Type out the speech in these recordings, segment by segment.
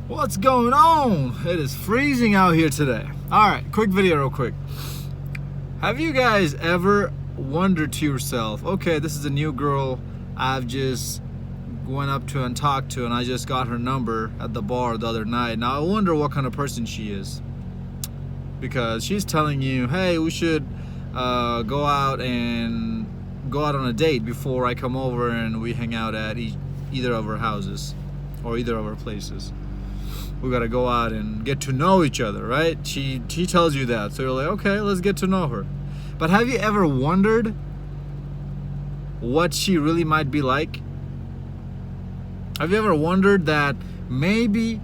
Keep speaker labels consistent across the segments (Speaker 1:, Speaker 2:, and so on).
Speaker 1: What's going on? It is freezing out here today. Alright, quick video real quick. Have you guys ever wondered to yourself, okay, this is a new girl I've just went up to and talked to, and I just got her number at the bar the other night. Now I wonder what kind of person she is. Because she's telling you, hey, we should go out on a date before I come over and we hang out at either of our houses or either of our places. We gotta go out and get to know each other, right? She tells you that, so you're like, okay, let's get to know her. But have you ever wondered what she really might be like? Have you ever wondered that maybe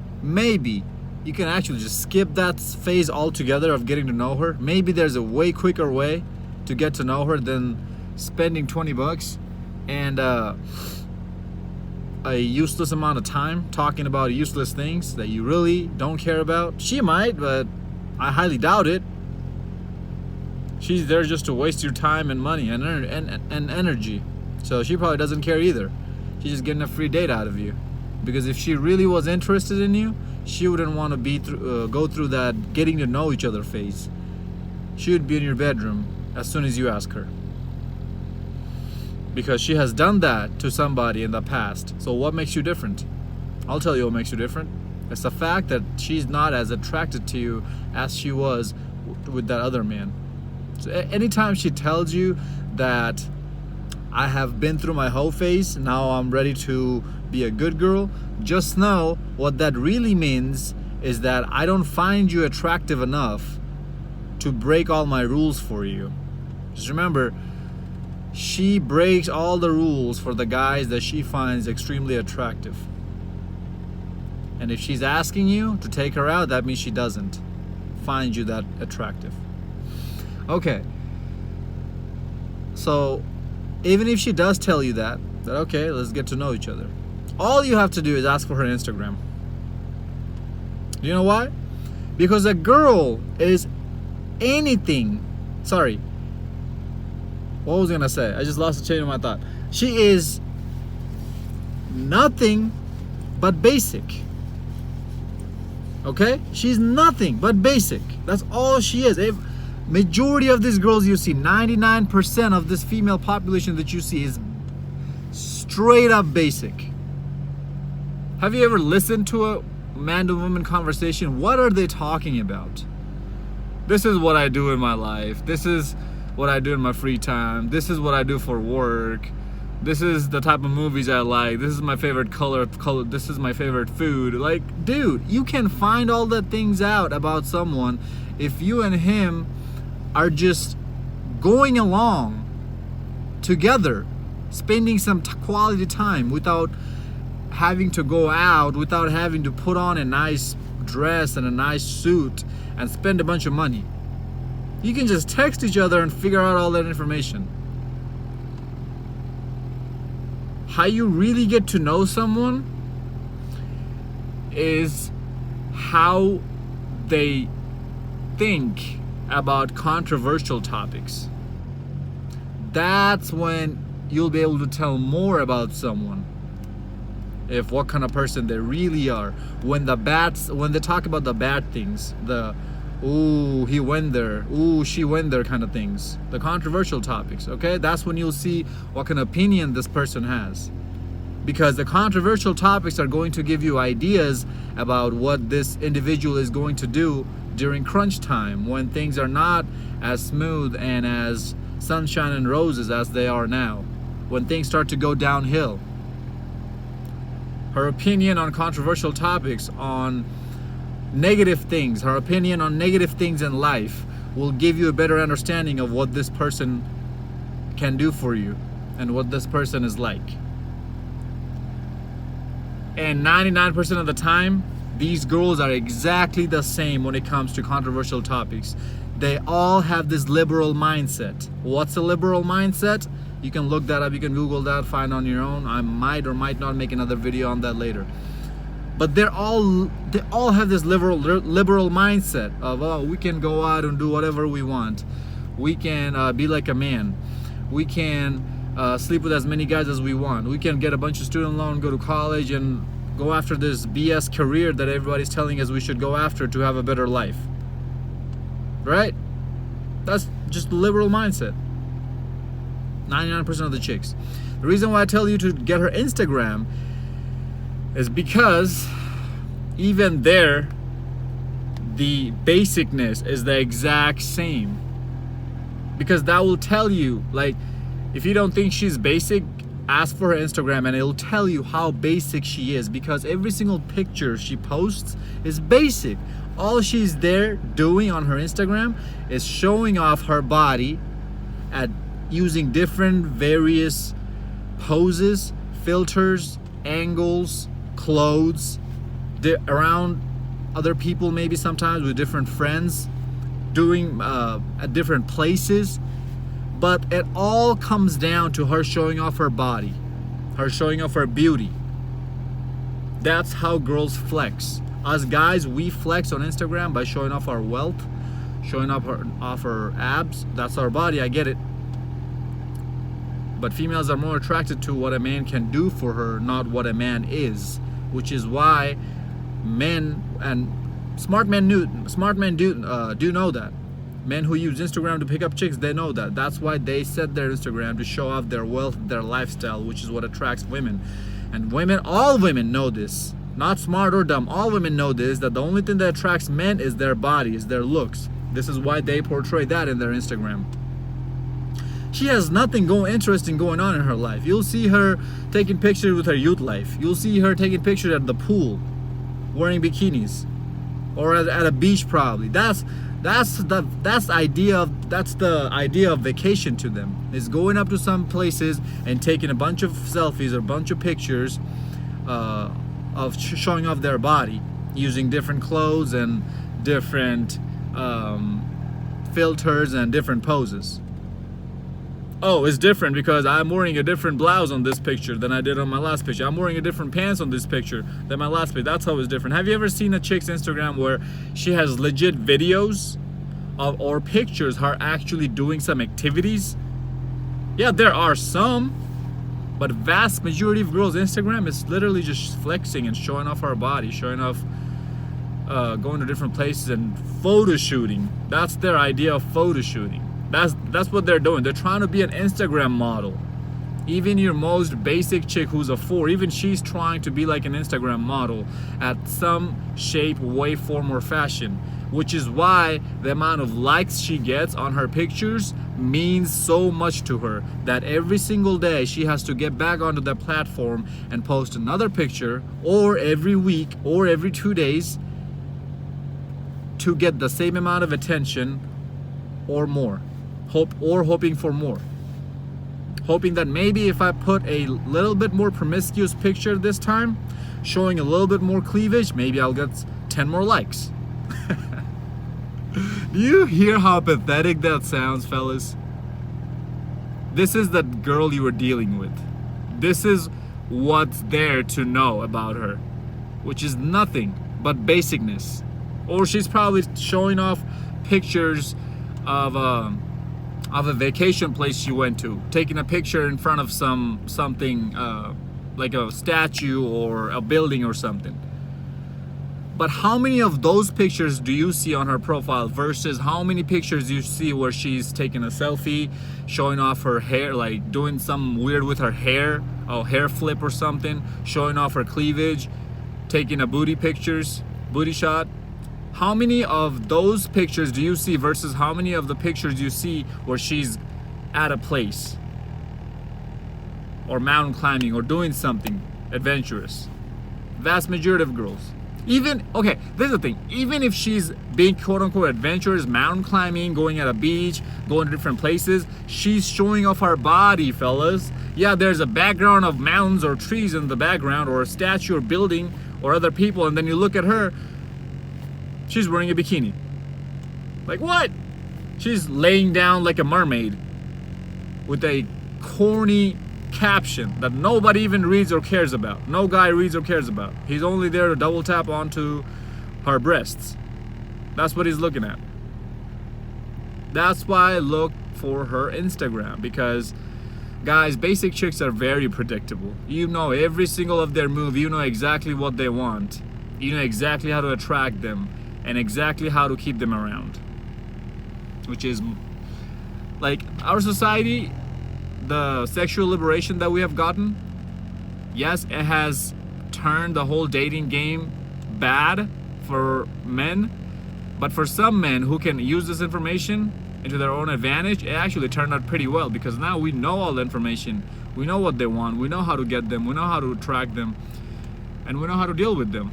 Speaker 1: you can actually just skip that phase altogether of getting to know her? Maybe there's a way quicker way to get to know her than spending $20 and a useless amount of time talking about useless things that you really don't care about. She might, but I highly doubt it. She's there just to waste your time and money and energy. So she probably doesn't care either. She's just getting a free date out of you. Because if she really was interested in you, she wouldn't want to go through that getting to know each other phase. She would be in your bedroom as soon as you ask her. Because she has done that to somebody in the past. So what makes you different? I'll tell you what makes you different. It's the fact that she's not as attracted to you as she was with that other man. So anytime she tells you that I have been through my whole phase, now I'm ready to be a good girl, just know what that really means is that I don't find you attractive enough to break all my rules for you. Just remember, she breaks all the rules for the guys that she finds extremely attractive. And if she's asking you to take her out, that means she doesn't find you that attractive. Okay. So, even if she does tell you that okay, let's get to know each other, all you have to do is ask for her Instagram. You know why? Because a girl is anything. Sorry. What was I gonna say? I just lost the chain of my thought. She is nothing but basic. Okay? She's nothing but basic. That's all she is. If majority of these girls you see, 99% of this female population that you see is straight up basic. Have you ever listened to a man to woman conversation? What are they talking about? This is what I do in my life. This is what I do in my free time. This is what I do for work. This is the type of movies I like. This is my favorite color. This is my favorite food. Like, dude, you can find all the things out about someone if you and him are just going along together, spending some quality time without having to go out, without having to put on a nice dress and a nice suit and spend a bunch of money. You can just text each other and figure out all that information. How you really get to know someone is how they think about controversial topics. That's when you'll be able to tell more about someone. If what kind of person they really are. When they talk about the bad things, the ooh, he went there, ooh, she went there kind of things, the controversial topics, okay? That's when you'll see what kind of opinion this person has. Because the controversial topics are going to give you ideas about what this individual is going to do during crunch time, when things are not as smooth and as sunshine and roses as they are now, when things start to go downhill. Her opinion on controversial topics, on negative things, her opinion on negative things in life will give you a better understanding of what this person can do for you and what this person is like. And 99% of the time, these girls are exactly the same when it comes to controversial topics. They all have this liberal mindset. What's a liberal mindset? You can look that up, you can Google that, find on your own. I might or might not make another video on that later. But they all have this liberal mindset of, oh, we can go out and do whatever we want. We can be like a man. We can sleep with as many guys as we want. We can get a bunch of student loan, go to college, and go after this BS career that everybody's telling us we should go after to have a better life. Right? That's just the liberal mindset. 99% of the chicks. The reason why I tell you to get her Instagram is because even there, the basicness is the exact same. Because that will tell you, like, if you don't think she's basic, ask for her Instagram and it'll tell you how basic she is, because every single picture she posts is basic. All she's there doing on her Instagram is showing off her body at using different various poses, filters, angles, clothes, around other people, maybe sometimes with different friends, doing at different places. But it all comes down to her showing off her body, her showing off her beauty. That's how girls flex. Us guys, we flex on Instagram by showing off our wealth, showing off our abs. That's our body, I get it. But females are more attracted to what a man can do for her, not what a man is. Which is why men, and smart men do know that. Men who use Instagram to pick up chicks, they know that. That's why they set their Instagram to show off their wealth, their lifestyle, which is what attracts women. And women, all women know this. Not smart or dumb. All women know this, that the only thing that attracts men is their body, is their looks. This is why they portray that in their Instagram. She has nothing interesting going on in her life. You'll see her taking pictures with her youth life. You'll see her taking pictures at the pool, wearing bikinis, or at a beach probably. That's the idea of vacation to them, is going up to some places and taking a bunch of selfies or a bunch of pictures of showing off their body using different clothes and different filters and different poses. Oh, it's different because I'm wearing a different blouse on this picture than I did on my last picture. I'm wearing a different pants on this picture than my last picture. That's how it's different. Have you ever seen a chick's Instagram where she has legit videos of, or pictures, her actually doing some activities? Yeah, there are some, but vast majority of girls' Instagram is literally just flexing and showing off her body, showing off going to different places and photo shooting. That's their idea of photo shooting. That's what they're doing. They're trying to be an Instagram model. Even your most basic chick who's a 4, even she's trying to be like an Instagram model at some shape, way, form, or fashion. Which is why the amount of likes she gets on her pictures means so much to her, that every single day she has to get back onto that platform and post another picture, or every week or every 2 days, to get the same amount of attention or more. Hoping for more. Hoping that maybe if I put a little bit more promiscuous picture this time, showing a little bit more cleavage, maybe I'll get 10 more likes. Do you hear how pathetic that sounds, fellas? This is the girl you were dealing with. This is what's there to know about her, which is nothing but basicness. Or she's probably showing off pictures of a vacation place she went to, taking a picture in front of something like a statue or a building or something. But how many of those pictures do you see on her profile versus how many pictures you see where she's taking a selfie, showing off her hair, like doing something weird with her hair, a hair flip or something, showing off her cleavage, taking a booty shot? How many of those pictures do you see versus how many of the pictures you see where she's at a place or mountain climbing or doing something adventurous? Vast majority of girls. Even, okay, this is the thing, even if she's being quote-unquote adventurous, mountain climbing, going at a beach, going to different places, she's showing off her body, fellas. Yeah, there's a background of mountains or trees in the background, or a statue or building or other people, and then you look at her, she's wearing a bikini. Like what? She's laying down like a mermaid with a corny caption that nobody even reads or cares about. No guy reads or cares about. He's only there to double tap onto her breasts. That's what he's looking at. That's why I look for her Instagram, because Guys, basic chicks are very predictable. You know every single of their move. You know exactly what they want. You know exactly how to attract them and exactly how to keep them around. Which is like our society, the sexual liberation that we have gotten, yes, it has turned the whole dating game bad for men, but for some men who can use this information into their own advantage, it actually turned out pretty well, because now we know all the information, we know what they want, we know how to get them, we know how to attract them, and we know how to deal with them.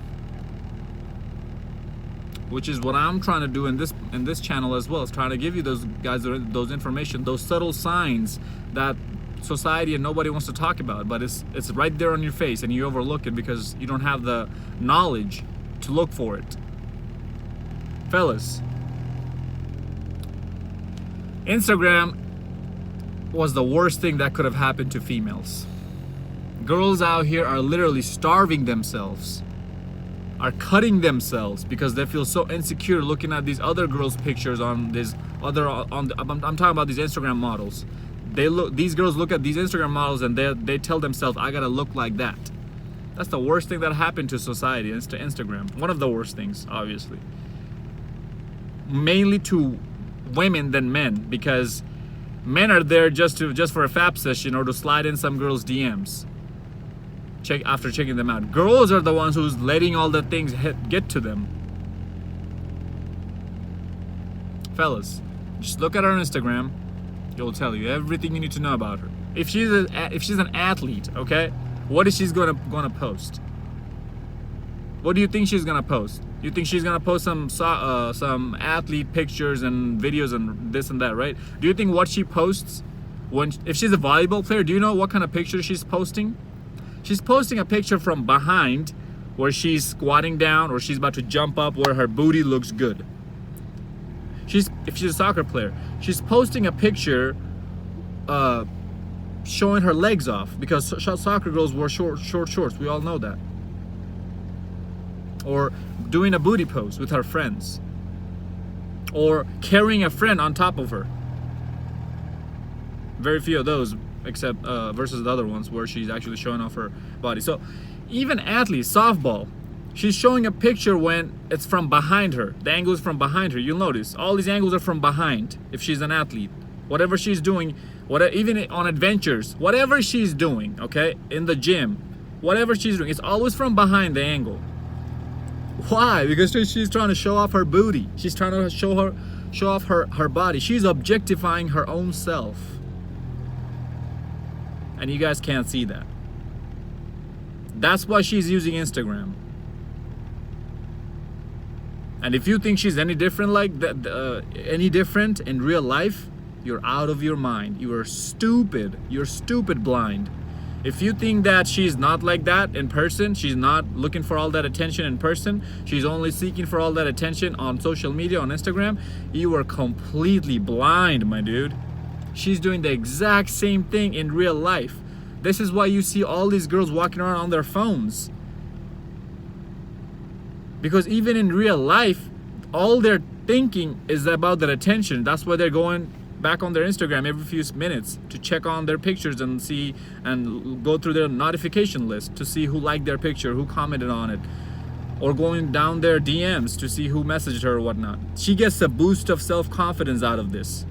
Speaker 1: Which is what I'm trying to do in this channel as well. Is trying to give you those guys those information, those subtle signs that society and nobody wants to talk about, but it's right there on your face and you overlook it because you don't have the knowledge to look for it. Fellas, Instagram was the worst thing that could have happened to females. Girls out here are literally starving themselves, are cutting themselves because they feel so insecure looking at these other girls' pictures on this other I'm talking about these Instagram models. These girls look at these Instagram models and they tell themselves, I gotta look like that. That's the worst thing that happened to society, and to Instagram. One of the worst things, obviously. Mainly to women than men, because men are there just for a fap session or to slide in some girls' DMs. After checking them out. Girls are the ones who's letting all the things get to them. Fellas, just look at her on Instagram. It'll tell you everything you need to know about her. If she's an athlete, okay, what is she's gonna post? What do you think she's gonna post? You think she's gonna post some athlete pictures and videos and this and that, right? Do you think what she posts if she's a volleyball player? Do you know what kind of picture she's posting? She's posting a picture from behind where she's squatting down or she's about to jump up where her booty looks good. If she's a soccer player, she's posting a picture showing her legs off, because soccer girls wear short shorts. We all know that. Or doing a booty pose with her friends. Or carrying a friend on top of her. Very few of those, except versus the other ones where she's actually showing off her body. So even athletes, softball, she's showing a picture when it's from behind her. The angle is from behind her. You'll notice all these angles are from behind if she's an athlete. Whatever she's doing, even on adventures, whatever she's doing, okay, in the gym, whatever she's doing, it's always from behind the angle. Why? Because she's trying to show off her booty. She's trying to show off her body. She's objectifying her own self. And you guys can't see that. That's why she's using Instagram. And if you think she's any different like that, any different in real life, you're out of your mind. You are stupid. You're stupid blind. If you think that she's not like that in person, she's not looking for all that attention in person, she's only seeking for all that attention on social media, on Instagram, you are completely blind, my dude. She's doing the exact same thing in real life. This is why you see all these girls walking around on their phones. Because even in real life, all they're thinking is about their attention. That's why they're going back on their Instagram every few minutes to check on their pictures and see and go through their notification list to see who liked their picture, who commented on it, or going down their DMs to see who messaged her or whatnot. She gets a boost of self-confidence out of this.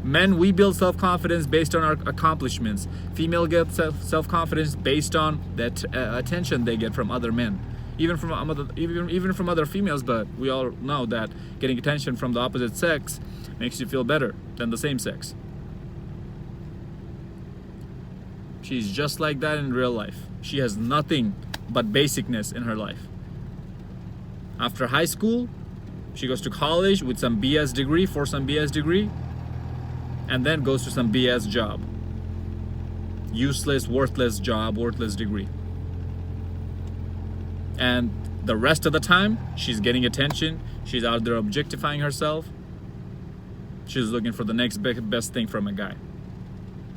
Speaker 1: Men, we build self-confidence based on our accomplishments. Female get self-confidence based on that attention they get from other men. Even from other females, but we all know that getting attention from the opposite sex makes you feel better than the same sex. She's just like that in real life. She has nothing but basicness in her life. After high school, she goes to college with some BS degree, and then goes to some BS job. Useless, worthless job, worthless degree. And the rest of the time, she's getting attention. She's out there objectifying herself. She's looking for the next best thing from a guy.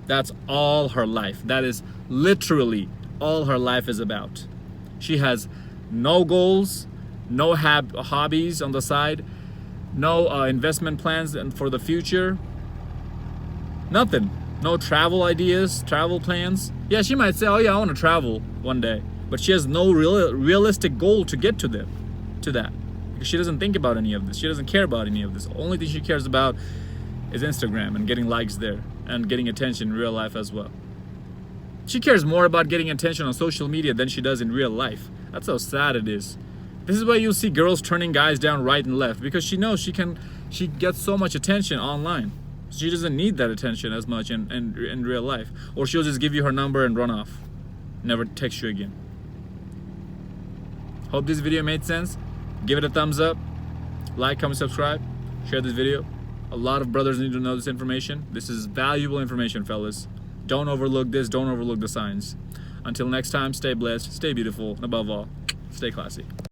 Speaker 1: That's all her life. That is literally all her life is about. She has no goals, no hobbies on the side, no investment plans and for the future. Nothing. No travel ideas, travel plans. Yeah, she might say, oh yeah, I want to travel one day, but she has no realistic goal to get to that. Because she doesn't think about any of this. She doesn't care about any of this. The only thing she cares about is Instagram and getting likes there and getting attention in real life as well. She cares more about getting attention on social media than she does in real life. That's how sad it is. This is why you'll see girls turning guys down right and left, because she knows she gets so much attention online. She doesn't need that attention as much in real life. Or she'll just give you her number and run off. Never text you again. Hope this video made sense. Give it a thumbs up. Like, comment, subscribe. Share this video. A lot of brothers need to know this information. This is valuable information, fellas. Don't overlook this. Don't overlook the signs. Until next time, stay blessed, stay beautiful, and above all, stay classy.